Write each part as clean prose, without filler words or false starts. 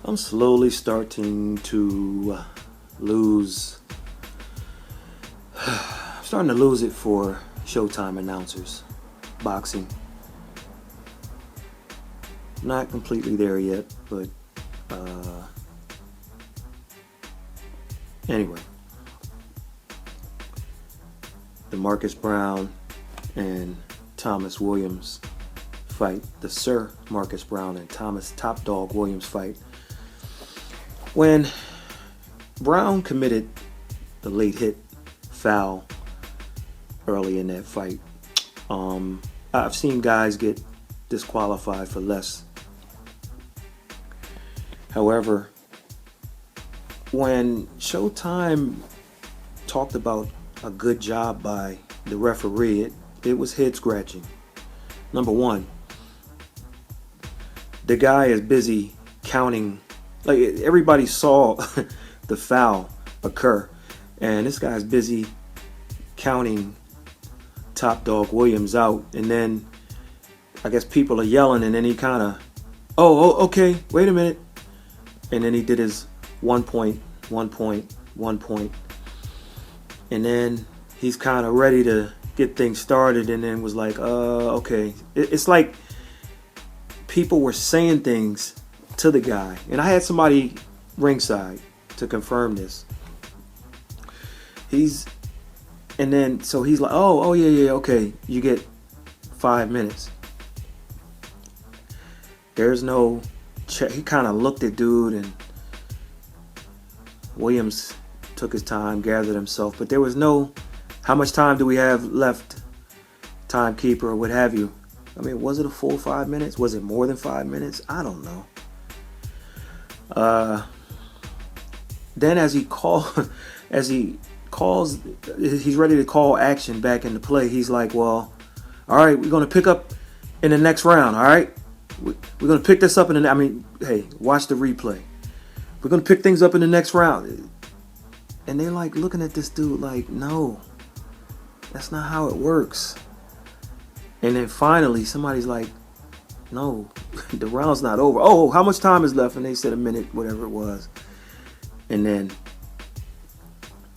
I'm slowly starting to lose. I'm starting to lose it for Showtime announcers, boxing. Not completely there yet, but anyway. The Marcus Brown and Thomas Williams fight, the Sir Marcus Brown and Thomas Top Dog Williams fight. When Brown committed the late hit foul early in that fight, I've seen guys get disqualified for less. However, when Showtime talked about a good job by the referee, it was head scratching. Number one, the guy is busy counting. Like, everybody saw the foul occur, and this guy's busy counting Top Dog Williams out, and then I guess people are yelling, and then he kind of, oh, okay, wait a minute, and then he did his 1 point, 1 point, 1 point, and then he's kind of ready to get things started, and then was like, okay. It's like people were saying things to the guy, and I had somebody ringside to confirm this. So he's like, oh yeah, okay, you get 5 minutes. There's no check. He kind of looked at dude, and Williams took his time, gathered himself, but there was no, how much time do we have left, timekeeper or what have you. I mean, was it a full 5 minutes? Was it more than 5 minutes? I don't know. Then as he calls, he's ready to call action back into play. He's like, well, all right, we're going to pick up in the next round, all right? We're going to pick this up hey, watch the replay. We're going to pick things up in the next round. And they're like looking at this dude like, no, that's not how it works. And then finally somebody's like, no, the round's not over. Oh, how much time is left? And they said a minute, whatever it was. And then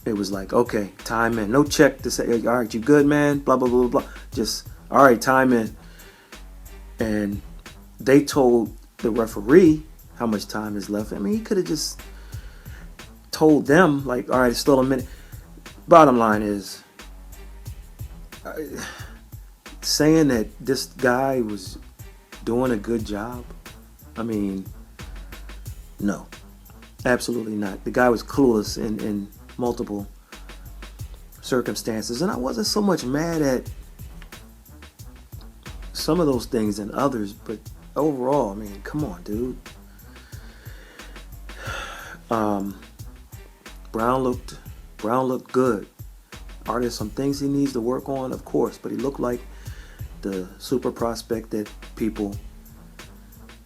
it was like, okay, time in. No check to say, all right, you good, man? Blah, blah, blah, blah. Just, all right, time in. And they told the referee how much time is left. I mean, he could have just told them, like, all right, it's still a minute. Bottom line is, saying that this guy was doing a good job, I mean, no, absolutely not. The guy was clueless in multiple circumstances, and I wasn't so much mad at some of those things than others, but overall, I mean, come on, dude. Brown looked good. Are there some things he needs to work on? Of course, but he looked like the super prospect that people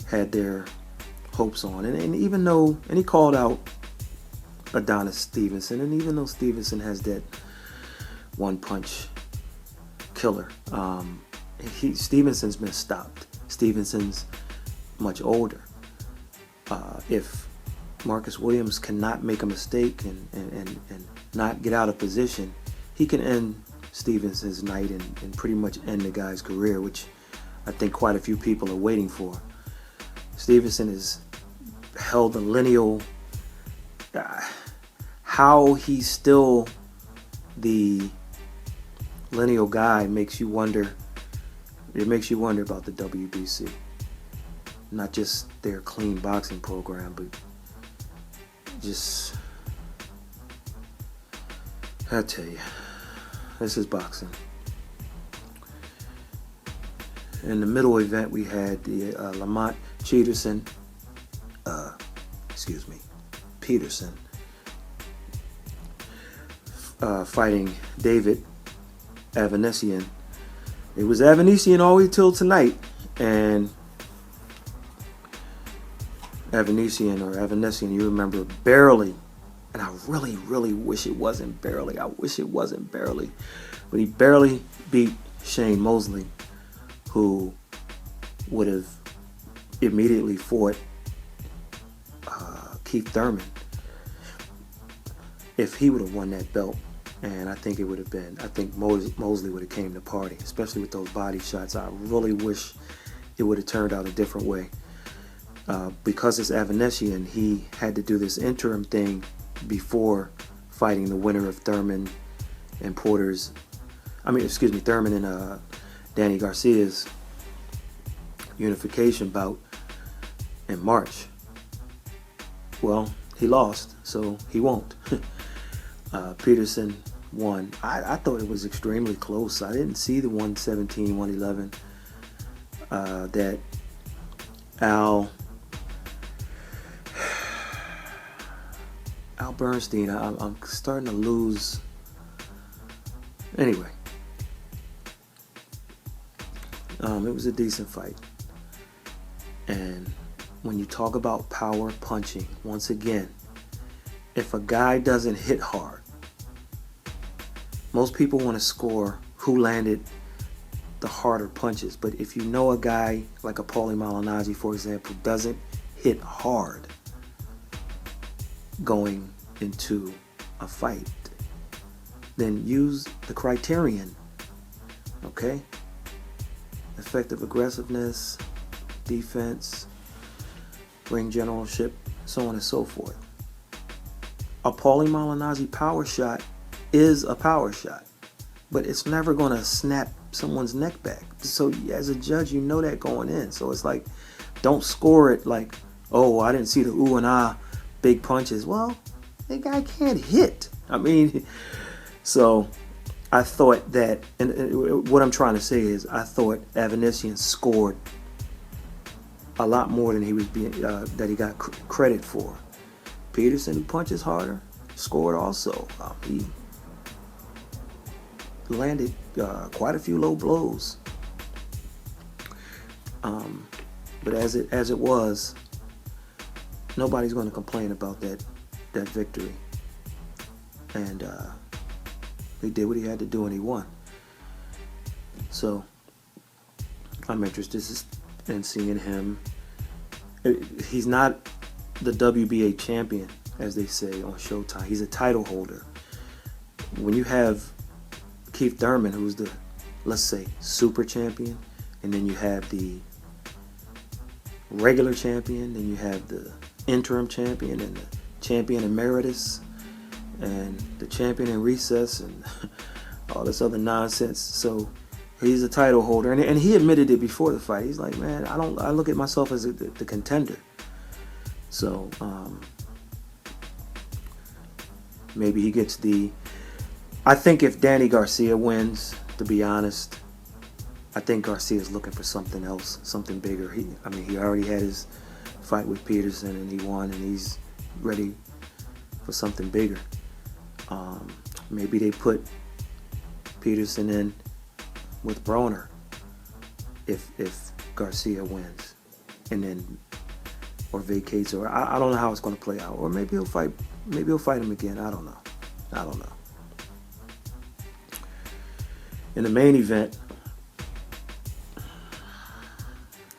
had their hopes on. And even though, and he called out Adonis Stevenson, and even though Stevenson has that one punch killer, Stevenson's been stopped. Stevenson's much older. If Marcus Williams cannot make a mistake and not get out of position, he can end Stevenson's night and pretty much end the guy's career, which I think quite a few people are waiting for. Stevenson has held a lineal. How he's still the lineal guy makes you wonder. It makes you wonder about the WBC. Not just their clean boxing program, but just, I tell you, this is boxing. In the middle event, we had the Lamont Peterson fighting David Avanesian. It was Avanesian all the way till tonight, and Avanesian, you remember, barely, and I really, really wish it wasn't barely. I wish it wasn't barely, but he barely beat Shane Mosley, who would have immediately fought Keith Thurman if he would have won that belt. And I think it would have been, I think Mosley would have came to party, especially with those body shots. I really wish it would have turned out a different way. Because it's Avanesyan, he had to do this interim thing before fighting the winner of Thurman and Thurman and Danny Garcia's unification bout in March. Well, he lost, so he won't. Peterson won. I thought it was extremely close. I didn't see the 117, 111 that Al Bernstein. I'm starting to lose. Anyway, it was a decent fight. And when you talk about power punching, once again, if a guy doesn't hit hard, most people want to score who landed the harder punches. But if you know a guy like a Paulie Malignaggi, for example, doesn't hit hard going into a fight, then use the criterion. Okay? Effective aggressiveness, defense, ring generalship, so on and so forth. A Paulie Malignaggi power shot is a power shot, but it's never going to snap someone's neck back. So as a judge, you know that going in. So it's like, don't score it like, oh, I didn't see the ooh and ah big punches. Well, that guy can't hit. I mean, so I thought that, and what I'm trying to say is, I thought Avanesyan scored a lot more than he was being that he got credit for. Peterson, who punches harder, scored also. He landed quite a few low blows. But as it was, nobody's going to complain about that victory. And he did what he had to do, and he won. So I'm interested in seeing him. He's not the WBA champion, as they say on Showtime. He's a title holder. When you have Keith Thurman, who's the, let's say, super champion, and then you have the regular champion, then you have the interim champion, and the champion emeritus, and the champion in recess, and all this other nonsense. So he's a title holder, and he admitted it before the fight. He's like, man, I look at myself as the contender. So maybe he gets I think if Danny Garcia wins, to be honest, I think Garcia's looking for something else, something bigger. He already had his fight with Peterson and he won, and he's ready for something bigger. Maybe they put Peterson in with BRONER if Garcia wins, and then or vacates, or I don't know how it's going to play out. Or maybe he'll fight him again. I don't know. In the main event,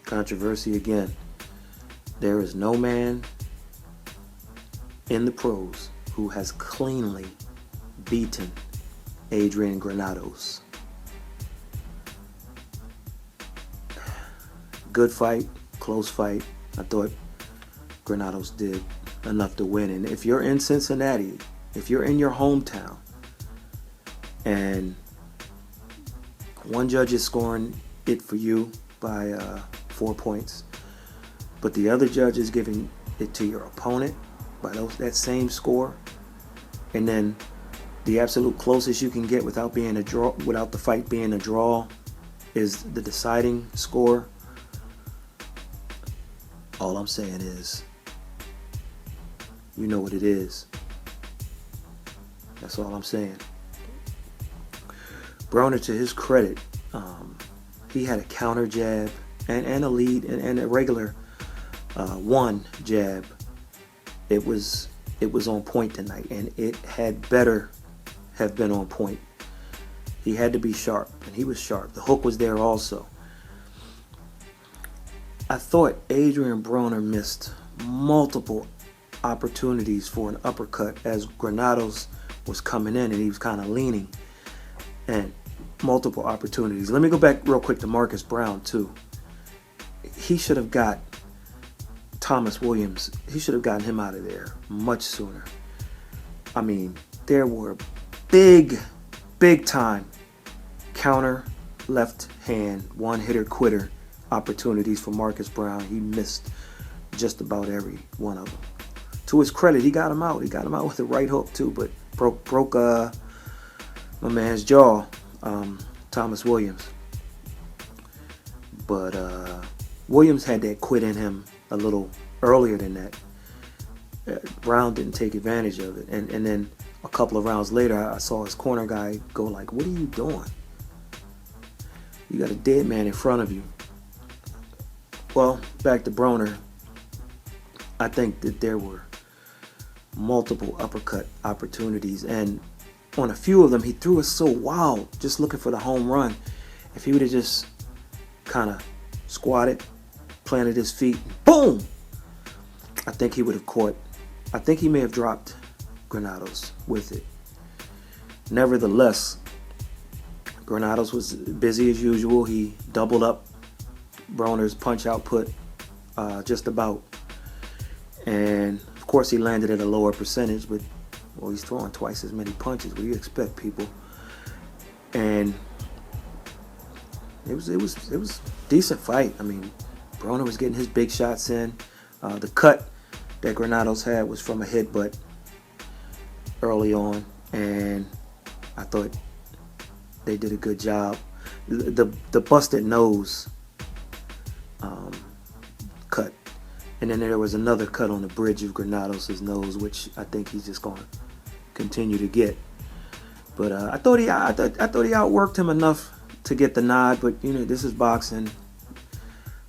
controversy again. There is no man in the pros who has cleanly beaten ADRIEN Granados. Good fight, close fight. I thought Granados did enough to win. And if you're in Cincinnati, if you're in your hometown, and one judge is scoring it for you by 4 points, but the other judge is giving it to your opponent by that same score, and then the absolute closest you can get without being a draw, without the fight being a draw, is the deciding score. All I'm saying is, you know what it is. That's all I'm saying. Broner, to his credit, he had a counter jab and a lead and a regular one jab. It was on point tonight, and it had better have been on point. He had to be sharp, and he was sharp. The hook was there also. I thought Adrian Broner missed multiple opportunities for an uppercut as Granados was coming in and he was kind of leaning, and multiple opportunities. Let me go back real quick to Marcus Brown too. He should have got Thomas Williams. He should have gotten him out of there much sooner. I mean, there were big time counter left hand one hitter quitter opportunities for Marcus Brown. He missed just about every one of them. To his credit, he got him out. He got him out with a right hook too, but broke my man's jaw, Thomas Williams. But Williams had that quit in him a little earlier than that. Brown didn't take advantage of it, and then a couple of rounds later, I saw his corner guy go like, "What are you doing? You got a dead man in front of you." Well, back to Broner. I think that there were multiple uppercut opportunities, and on a few of them, he threw it so wild, just looking for the home run. If he would have just kind of squatted, planted his feet, boom, I think he would have caught. I think he may have dropped Granados with it. Nevertheless, Granados was busy as usual. He doubled up Broner's punch output just about. And of course he landed at a lower percentage, but well, he's throwing twice as many punches. What do you expect, people? And it was a decent fight. I mean, Broner was getting his big shots in. The cut that Granados had was from a headbutt early on, and I thought they did a good job. The busted nose cut, and then there was another cut on the bridge of Granados' nose, which I think he's just going to continue to get. But I thought he outworked him enough to get the nod. But you know, this is boxing,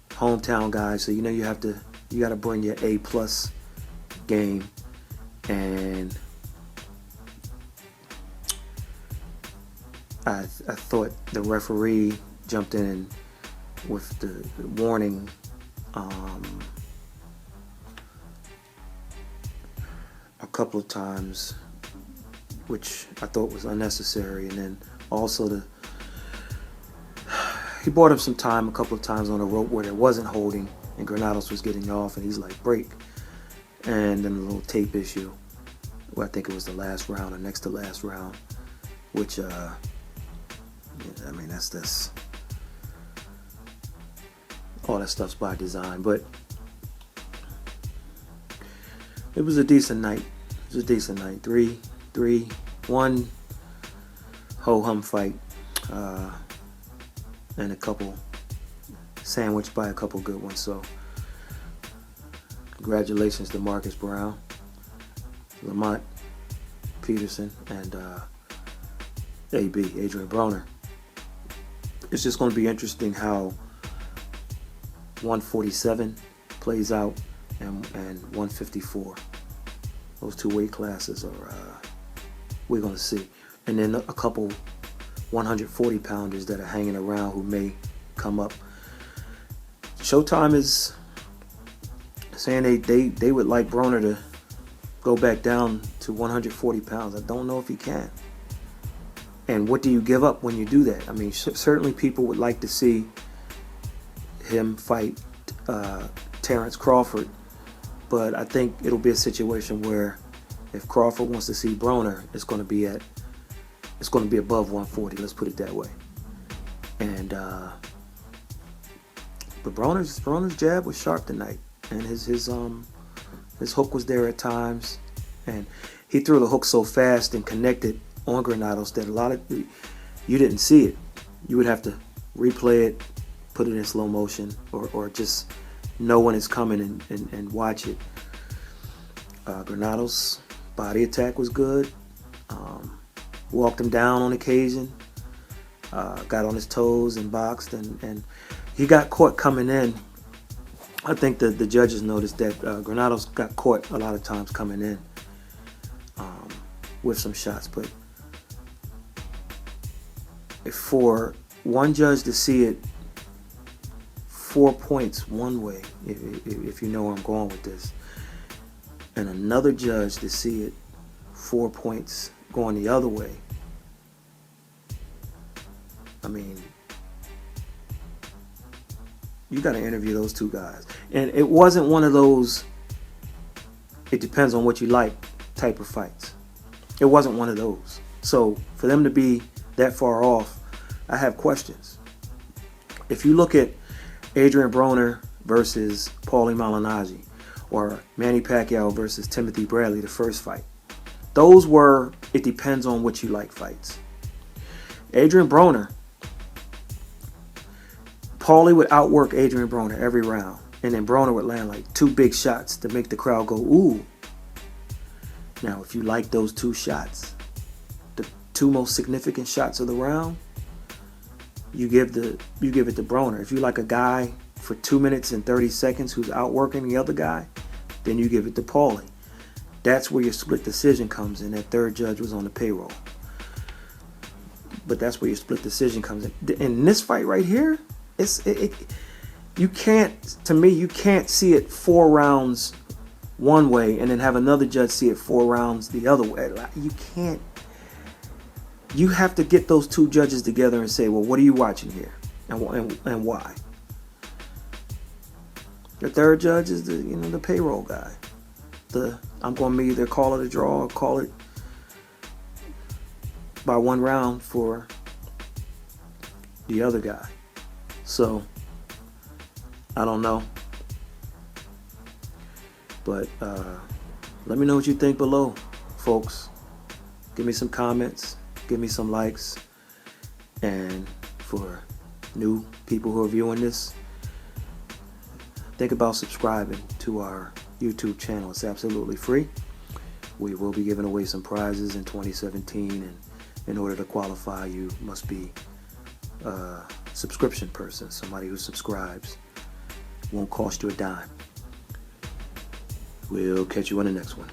hometown guys, so you know you got to bring your A+ game, and I thought the referee jumped in with the warning a couple of times, which I thought was unnecessary, and then also he bought him some time a couple of times on the rope where there wasn't holding, and Granados was getting off, and he's like, break. And then a little tape issue. Well, I think it was the last round or next to last round, which I mean, that's all that stuff's by design. But it was a decent night. It was a decent night. 3-1 ho-hum fight, and a couple sandwiched by a couple good ones. So congratulations to Marcus Brown, Lamont Peterson, and Adrian Broner. It's just going to be interesting how 147 plays out and 154. Those two weight classes are we're going to see. And then a couple 140 pounders that are hanging around who may come up. Showtime is saying they would like Broner to go back down to 140 pounds. I don't know if he can. And what do you give up when you do that? I mean, certainly people would like to see him fight Terrence Crawford, but I think it'll be a situation where if Crawford wants to see Broner, it's going to be above 140. Let's put it that way. And but Broner's jab was sharp tonight, and his hook was there at times, and he threw the hook so fast and connected on Granados that a lot of you didn't see it. You would have to replay it, put it in slow motion, or just know when it's coming and watch it. Granados' body attack was good. Walked him down on occasion. Got on his toes and boxed, and he got caught coming in. I think the judges noticed that Granados got caught a lot of times coming in with some shots. But if for one judge to see it 4 points one way, if you know where I'm going with this, and another judge to see it 4 points going the other way. I mean, you got to interview those two guys. And it wasn't one of those, it depends on what you like type of fights. It wasn't one of those. So for them to be that far off, I have questions. If you look at Adrien Broner versus Paulie Malignaggi, or Manny Pacquiao versus Timothy Bradley, the first fight, those were, it depends on what you like fights. Adrien Broner, Paulie would outwork Adrien Broner every round, and then Broner would land like 2 big shots to make the crowd go, ooh. Now, if you like those 2 shots, the 2 most significant shots of the round, you give it to Broner. If you like a guy for 2 minutes and 30 seconds who's outworking the other guy, then you give it to Paulie. That's where your split decision comes in. That third judge was on the payroll. But that's where your split decision comes in. In this fight right here, you can't see it 4 rounds one way and then have another judge see it 4 rounds the other way. You can't. You have to get those 2 judges together and say, well, what are you watching here, and why? The third judge is the payroll guy. I'm going to either call it a draw or call it by 1 round for the other guy. So I don't know, but let me know what you think below, folks. Give me some comments, give me some likes, and for new people who are viewing this, think about subscribing to our YouTube channel. It's absolutely free. We will be giving away some prizes in 2017, and in order to qualify, you must be a subscription person, somebody who subscribes. Won't cost you a dime. We'll catch you on the next one.